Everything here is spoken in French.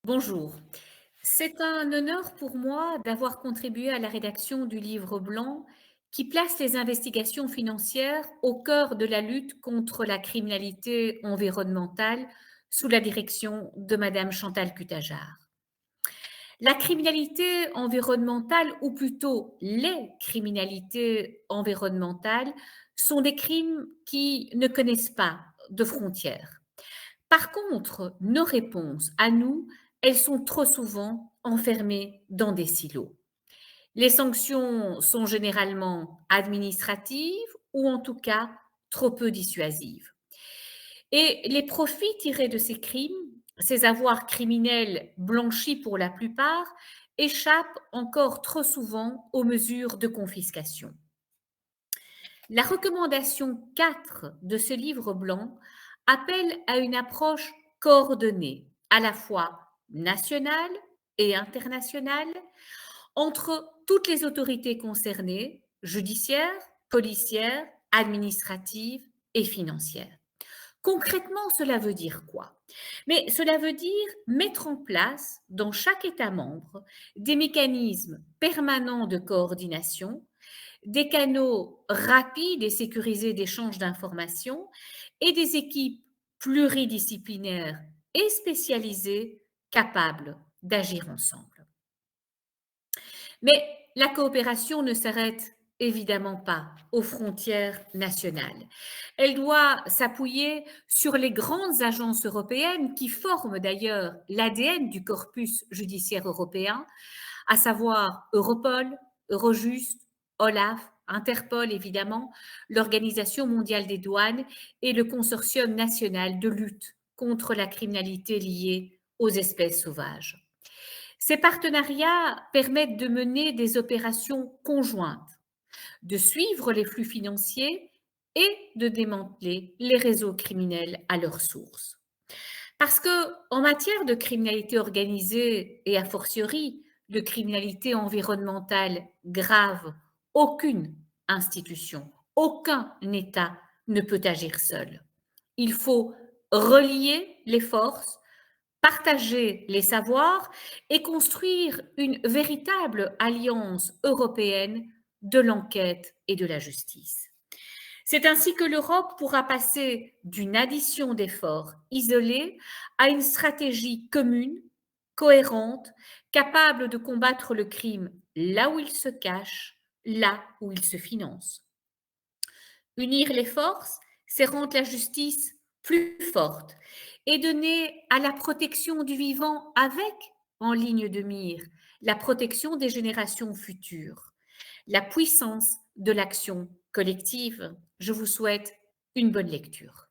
Bonjour. C'est un honneur pour moi d'avoir contribué à la rédaction du livre blanc qui place les investigations financières au cœur de la lutte contre la criminalité environnementale sous la direction de Madame Chantal Cutajar. La criminalité environnementale, ou plutôt les criminalités environnementales, sont des crimes qui ne connaissent pas de frontières. Par contre, nos réponses à nous, elles sont trop souvent enfermées dans des silos. Les sanctions sont généralement administratives ou en tout cas trop peu dissuasives. Et les profits tirés de ces crimes, ces avoirs criminels blanchis pour la plupart, échappent encore trop souvent aux mesures de confiscation. La recommandation 4 de ce livre blanc appelle à une approche coordonnée, à la fois nationale et internationale, entre toutes les autorités concernées, judiciaires, policières, administratives et financières. Concrètement, cela veut dire quoi? Mais cela veut dire mettre en place dans chaque État membre des mécanismes permanents de coordination, des canaux rapides et sécurisés d'échange d'informations et des équipes pluridisciplinaires et spécialisées capables d'agir ensemble. Mais la coopération ne s'arrête évidemment pas aux frontières nationales. Elle doit s'appuyer sur les grandes agences européennes qui forment d'ailleurs l'ADN du corpus judiciaire européen, à savoir Europol, Eurojust, OLAF, Interpol évidemment, l'Organisation mondiale des douanes et le Consortium national de lutte contre la criminalité liée aux espèces sauvages. Ces partenariats permettent de mener des opérations conjointes, de suivre les flux financiers et de démanteler les réseaux criminels à leur source. Parce que en matière de criminalité organisée et a fortiori de criminalité environnementale grave, aucune institution, aucun État ne peut agir seul. Il faut relier les forces, partager les savoirs et construire une véritable alliance européenne de l'enquête et de la justice. C'est ainsi que l'Europe pourra passer d'une addition d'efforts isolés à une stratégie commune, cohérente, capable de combattre le crime là où il se cache, là où il se finance. Unir les forces, c'est rendre la justice plus forte et donner à la protection du vivant avec, en ligne de mire, la protection des générations futures, la puissance de l'action collective. Je vous souhaite une bonne lecture.